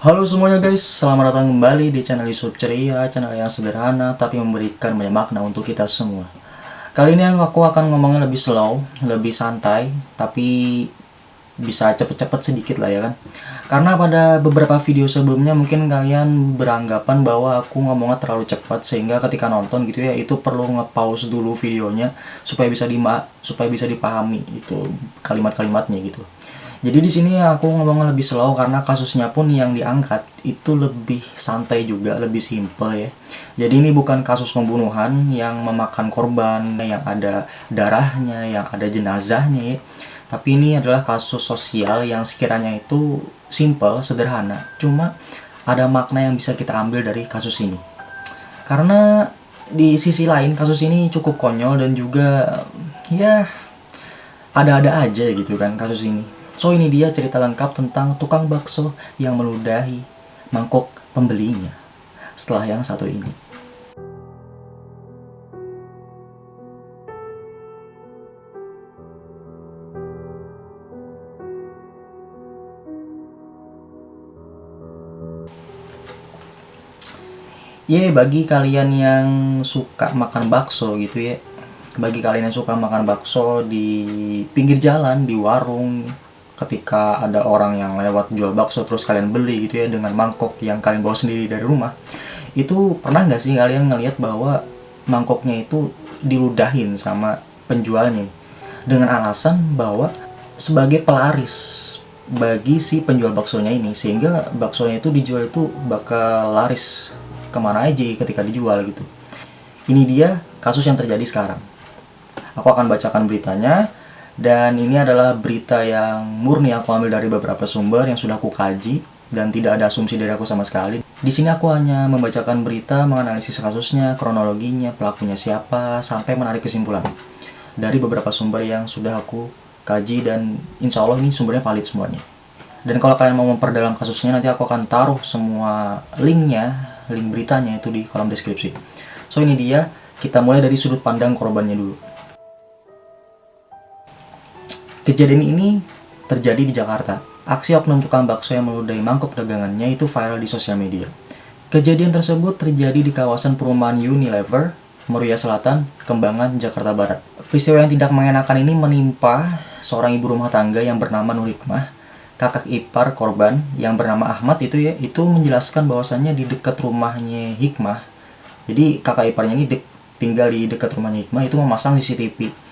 Halo semuanya guys, selamat datang kembali di channel YouTube Ceria, channel yang sederhana tapi memberikan banyak makna untuk kita semua. Kali ini aku akan ngomongnya lebih slow, lebih santai, tapi bisa cepet-cepet sedikit lah ya kan. Karena pada beberapa video sebelumnya mungkin kalian beranggapan bahwa aku ngomongnya terlalu cepat sehingga ketika nonton gitu ya itu perlu nge-pause dulu videonya supaya bisa dipahami itu kalimat-kalimatnya gitu. Jadi di sini aku ngomongnya lebih slow karena kasusnya pun yang diangkat itu lebih santai juga, lebih simple ya. Jadi ini bukan kasus pembunuhan yang memakan korban, yang ada darahnya, yang ada jenazahnya ya. Tapi ini adalah kasus sosial yang sekiranya itu simple, sederhana. Cuma ada makna yang bisa kita ambil dari kasus ini. Karena di sisi lain kasus ini cukup konyol dan juga ya ada-ada aja gitu kan kasus ini. So ini dia cerita lengkap tentang tukang bakso yang meludahi mangkok pembelinya setelah yang satu ini. Bagi kalian yang suka makan bakso gitu ya, bagi kalian yang suka makan bakso di pinggir jalan, di warung, ketika ada orang yang lewat jual bakso terus kalian beli gitu ya dengan mangkok yang kalian bawa sendiri dari rumah, itu pernah nggak sih kalian ngelihat bahwa mangkoknya itu diludahin sama penjualnya dengan alasan bahwa sebagai pelaris bagi si penjual baksonya ini, sehingga baksonya itu dijual itu bakal laris kemana aja ketika dijual gitu. Ini dia kasus yang terjadi sekarang. Aku akan bacakan beritanya, dan ini adalah berita yang murni aku ambil dari beberapa sumber yang sudah aku kaji dan tidak ada asumsi dari aku sama sekali. Di sini aku hanya membacakan berita, menganalisis kasusnya, kronologinya, pelakunya siapa, sampai menarik kesimpulan dari beberapa sumber yang sudah aku kaji, dan insya Allah ini sumbernya valid semuanya. Dan kalau kalian mau memperdalam kasusnya, nanti aku akan taruh semua linknya, link beritanya itu di kolom deskripsi. So ini dia, kita mulai dari sudut pandang korbannya dulu. Kejadian ini terjadi di Jakarta. Aksi oknum tukang bakso yang meludahi mangkok dagangannya itu viral di sosial media. Kejadian tersebut terjadi di kawasan perumahan Unilever, Meruya Selatan, Kembangan, Jakarta Barat. Peristiwa yang tidak mengenakan ini menimpa seorang ibu rumah tangga yang bernama Nur Hikmah. Kakak ipar korban yang bernama Ahmad itu menjelaskan bahwasannya di dekat rumahnya Hikmah. Jadi kakak iparnya ini tinggal di dekat rumahnya Hikmah itu memasang CCTV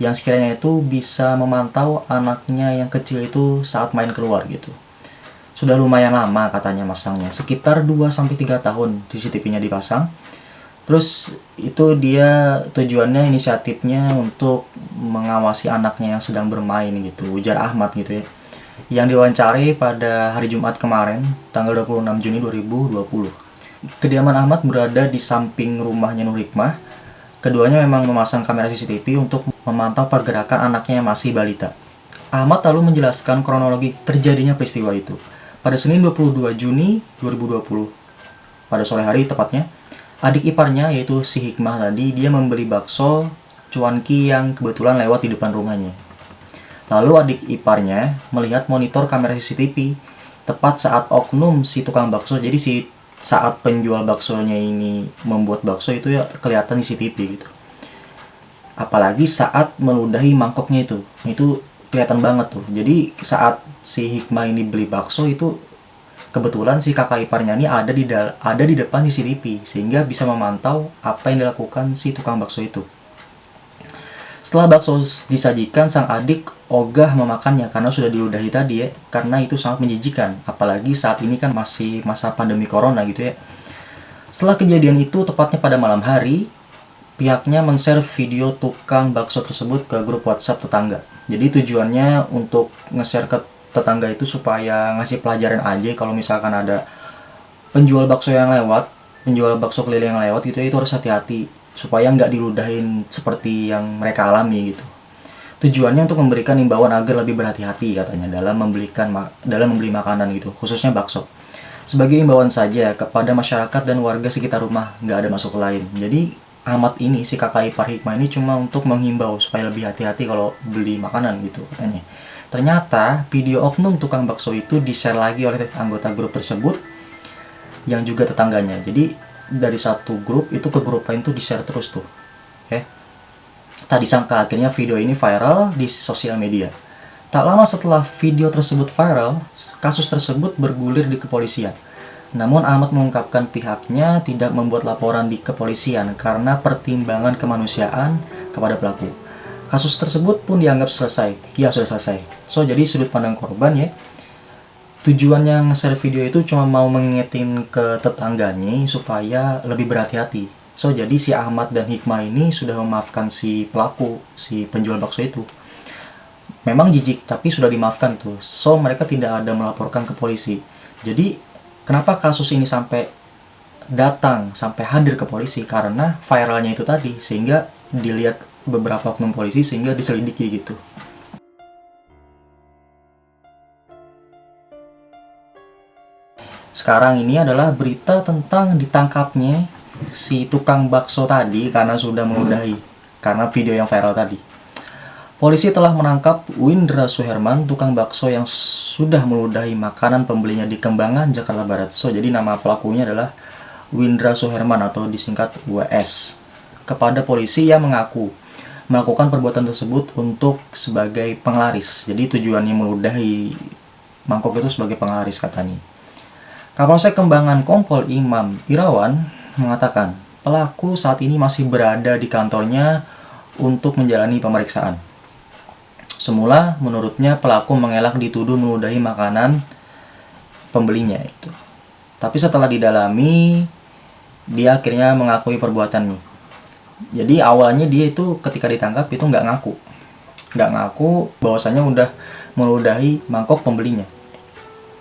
yang sekiranya itu bisa memantau anaknya yang kecil itu saat main keluar gitu. Sudah lumayan lama katanya masangnya, sekitar 2-3 tahun CCTV-nya dipasang. Terus itu dia tujuannya, inisiatifnya untuk mengawasi anaknya yang sedang bermain gitu, ujar Ahmad gitu ya. Yang diwawancari pada hari Jumat kemarin, tanggal 26 Juni 2020. Kediaman Ahmad berada di samping rumahnya Nur Hikmah. Keduanya memang memasang kamera CCTV untuk memantau pergerakan anaknya yang masih balita. Ahmad lalu menjelaskan kronologi terjadinya peristiwa itu. Pada Senin 22 Juni 2020, pada sore hari tepatnya, adik iparnya yaitu si Hikmah tadi, dia membeli bakso cuanki yang kebetulan lewat di depan rumahnya. Lalu adik iparnya melihat monitor kamera CCTV tepat saat oknum si tukang bakso. Jadi saat penjual baksonya ini membuat bakso itu ya kelihatan di CCTV gitu. Apalagi saat meludahi mangkoknya itu kelihatan banget tuh. Jadi saat si Hikmah ini beli bakso itu kebetulan si kakak iparnya ini ada di depan CCTV sehingga bisa memantau apa yang dilakukan si tukang bakso itu. Setelah bakso disajikan, sang adik ogah memakannya karena sudah diludahi tadi ya, karena itu sangat menjijikan. Apalagi saat ini kan masih masa pandemi corona gitu ya. Setelah kejadian itu, tepatnya pada malam hari, pihaknya men-share video tukang bakso tersebut ke grup WhatsApp tetangga. Jadi tujuannya untuk nge-share ke tetangga itu supaya ngasih pelajaran aja kalau misalkan ada penjual bakso keliling yang lewat gitu ya, itu harus hati-hati supaya nggak diludahin seperti yang mereka alami gitu. Tujuannya untuk memberikan imbauan agar lebih berhati-hati katanya dalam membeli makanan gitu, khususnya bakso. Sebagai imbauan saja kepada masyarakat dan warga sekitar rumah, nggak ada masuk lain. Jadi Ahmad ini, si kakak ipar Hikmah ini cuma untuk menghimbau supaya lebih hati-hati kalau beli makanan gitu katanya. Ternyata video oknum tukang bakso itu di-share lagi oleh anggota grup tersebut yang juga tetangganya. Jadi dari satu grup itu ke grup lain tuh di-share terus tuh. Oke. Tak disangka akhirnya video ini viral di sosial media. Tak lama setelah video tersebut viral, kasus tersebut bergulir di kepolisian. Namun Ahmad mengungkapkan pihaknya tidak membuat laporan di kepolisian karena pertimbangan kemanusiaan kepada pelaku. Kasus tersebut pun dianggap selesai. Ya, sudah selesai. So, jadi sudut pandang korban ya. Tujuannya nge-share video itu cuma mau mengingetin ke tetangganya supaya lebih berhati-hati. So, jadi si Ahmad dan Hikmah ini sudah memaafkan si pelaku, si penjual bakso itu. Memang jijik, tapi sudah dimaafkan itu. So, mereka tidak ada melaporkan ke polisi. Jadi, kenapa kasus ini sampai hadir ke polisi? Karena viralnya itu tadi, sehingga dilihat beberapa oknum polisi sehingga diselidiki gitu. Sekarang ini adalah berita tentang ditangkapnya si tukang bakso tadi karena sudah meludahi, karena video yang viral tadi. Polisi telah menangkap Windra Suherman, tukang bakso yang sudah meludahi makanan pembelinya di Kembangan, Jakarta Barat. So, jadi nama pelakunya adalah Windra Suherman atau disingkat WS. Kepada polisi, ia mengaku melakukan perbuatan tersebut untuk sebagai penglaris. Jadi tujuannya meludahi mangkok itu sebagai penglaris katanya. Kapolsek Kembangan Kompol Imam Irawan mengatakan pelaku saat ini masih berada di kantornya untuk menjalani pemeriksaan. Semula menurutnya pelaku mengelak dituduh meludahi makanan pembelinya itu. Tapi setelah didalami, dia akhirnya mengakui perbuatannya. Jadi awalnya dia itu ketika ditangkap itu nggak ngaku bahwasanya udah meludahi mangkok pembelinya.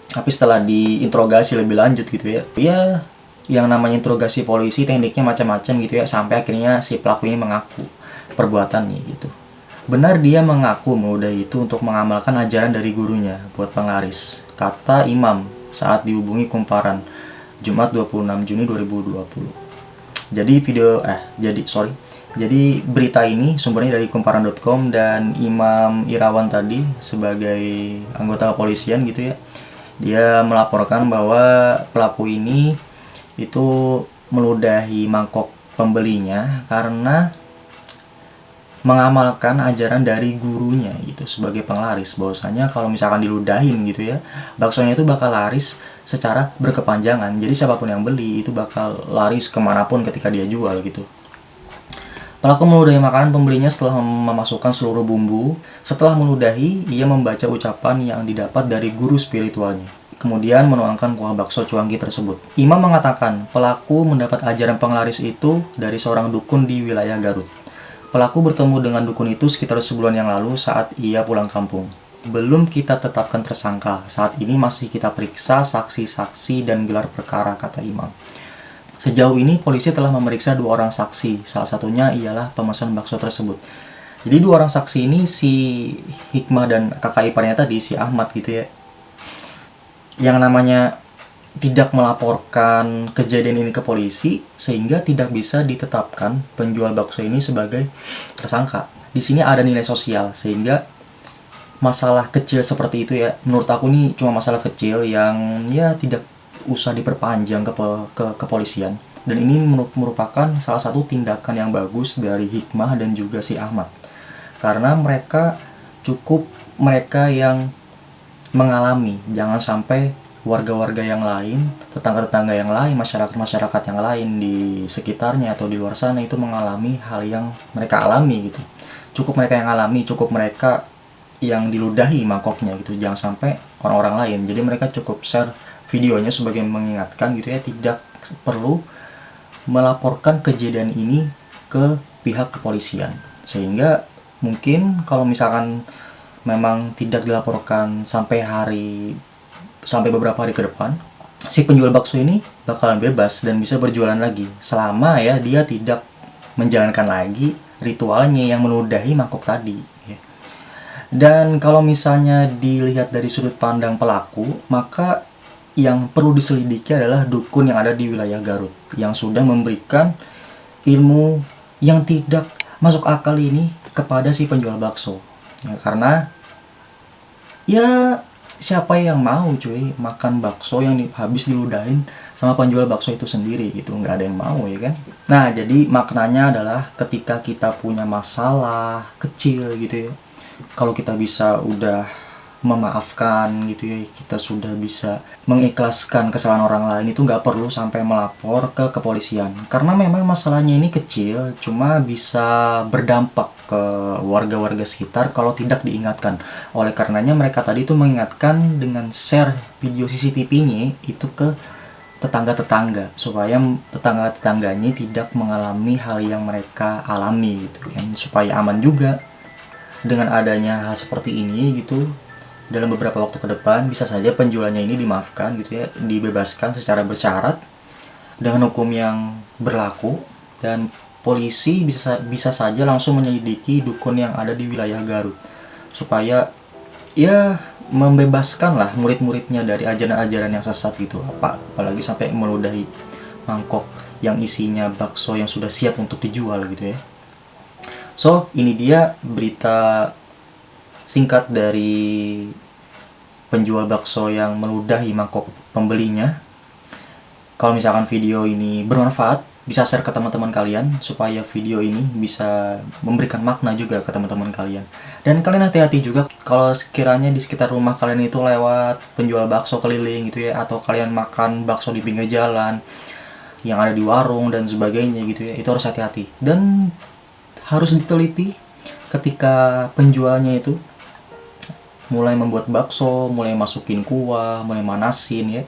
Tapi setelah diinterogasi lebih lanjut gitu ya, yang namanya interogasi polisi tekniknya macam-macam gitu ya, sampai akhirnya si pelaku ini mengaku perbuatannya gitu. Benar dia mengaku meludahi itu untuk mengamalkan ajaran dari gurunya buat penglaris, kata Imam saat dihubungi Kumparan Jumat 26 Juni 2020. Jadi berita ini sumbernya dari kumparan.com dan Imam Irawan tadi sebagai anggota kepolisian gitu ya. Dia melaporkan bahwa pelaku ini itu meludahi mangkok pembelinya karena mengamalkan ajaran dari gurunya gitu sebagai penglaris, bahwasanya kalau misalkan diludahin gitu ya, baksonya itu bakal laris secara berkepanjangan. Jadi siapapun yang beli itu bakal laris kemanapun ketika dia jual gitu. Pelaku meludahi makanan pembelinya setelah memasukkan seluruh bumbu. Setelah meludahi, ia membaca ucapan yang didapat dari guru spiritualnya. Kemudian menuangkan kuah bakso cuangki tersebut. Imam mengatakan pelaku mendapat ajaran penglaris itu dari seorang dukun di wilayah Garut. Pelaku bertemu dengan dukun itu sekitar sebulan yang lalu saat ia pulang kampung. Belum kita tetapkan tersangka, saat ini masih kita periksa saksi-saksi dan gelar perkara, kata Imam. Sejauh ini polisi telah memeriksa 2 orang saksi, salah satunya ialah pemesan bakso tersebut. Jadi 2 orang saksi ini si Hikmah dan kakak iparnya tadi, si Ahmad gitu ya, yang namanya tidak melaporkan kejadian ini ke polisi sehingga tidak bisa ditetapkan penjual bakso ini sebagai tersangka. Di sini ada nilai sosial sehingga masalah kecil seperti itu ya, menurut aku ini cuma masalah kecil yang ya tidak usah diperpanjang ke kepolisian. Dan ini merupakan salah satu tindakan yang bagus dari Hikmah dan juga si Ahmad. Karena mereka yang mengalami, jangan sampai warga-warga yang lain, tetangga-tetangga yang lain, masyarakat-masyarakat yang lain di sekitarnya atau di luar sana itu mengalami hal yang mereka alami gitu. Cukup mereka yang alami, cukup mereka yang diludahi mangkoknya gitu, jangan sampai orang-orang lain. Jadi mereka cukup share videonya sebagai mengingatkan gitu ya, tidak perlu melaporkan kejadian ini ke pihak kepolisian. Sehingga mungkin kalau misalkan memang tidak dilaporkan sampai beberapa hari ke depan, si penjual bakso ini bakalan bebas dan bisa berjualan lagi selama ya dia tidak menjalankan lagi ritualnya yang meludahi mangkok tadi ya. Dan kalau misalnya dilihat dari sudut pandang pelaku, maka yang perlu diselidiki adalah dukun yang ada di wilayah Garut yang sudah memberikan ilmu yang tidak masuk akal ini kepada si penjual bakso ya, karena Ya, siapa yang mau cuy makan bakso yang habis diludahin sama penjual bakso itu sendiri gitu, nggak ada yang mau ya kan. Nah, jadi maknanya adalah ketika kita punya masalah kecil gitu ya, kalau kita bisa udah memaafkan gitu ya, kita sudah bisa mengikhlaskan kesalahan orang lain, itu nggak perlu sampai melapor ke kepolisian, karena memang masalahnya ini kecil, cuma bisa berdampak ke warga-warga sekitar kalau tidak diingatkan. Oleh karenanya mereka tadi itu mengingatkan dengan share video CCTV-nya itu ke tetangga-tetangga, supaya tetangga-tetangganya tidak mengalami hal yang mereka alami gitu kan, supaya aman juga. Dengan adanya hal seperti ini gitu, dalam beberapa waktu ke depan bisa saja penjualnya ini dimaafkan gitu ya, dibebaskan secara bersyarat dengan hukum yang berlaku, dan polisi bisa saja langsung menyelidiki dukun yang ada di wilayah Garut supaya ya membebaskan lah murid-muridnya dari ajaran-ajaran yang sesat gitu. Apalagi sampai meludahi mangkok yang isinya bakso yang sudah siap untuk dijual gitu ya. So, ini dia berita singkat dari penjual bakso yang meludahi mangkok pembelinya. Kalau misalkan video ini bermanfaat, bisa share ke teman-teman kalian supaya video ini bisa memberikan makna juga ke teman-teman kalian. Dan kalian hati-hati juga kalau sekiranya di sekitar rumah kalian itu lewat penjual bakso keliling gitu ya, atau kalian makan bakso di pinggir jalan yang ada di warung dan sebagainya gitu ya, itu harus hati-hati dan harus diteliti ketika penjualnya itu mulai membuat bakso, mulai masukin kuah, mulai manasin ya,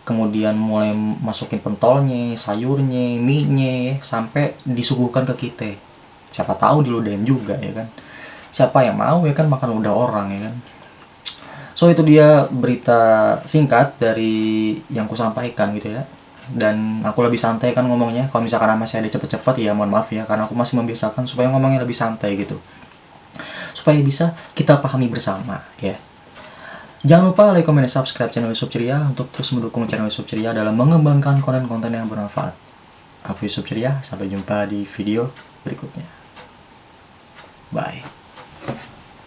kemudian mulai masukin pentolnya, sayurnya, mie-nya, sampai disuguhkan ke kita. Siapa tahu diludahin juga ya kan. Siapa yang mau ya kan makan ludah orang ya kan. So, itu dia berita singkat dari yang kusampaikan gitu ya. Dan aku lebih santai kan ngomongnya. Kalau misalkan masih ada cepet-cepet ya mohon maaf ya, karena aku masih membiasakan supaya ngomongnya lebih santai gitu, supaya bisa kita pahami bersama ya. Jangan lupa like, comment, dan subscribe channel Yusuf Ceria untuk terus mendukung channel Yusuf Ceria dalam mengembangkan konten-konten yang bermanfaat. Aku Yusuf Ceria, sampai jumpa di video berikutnya. Bye.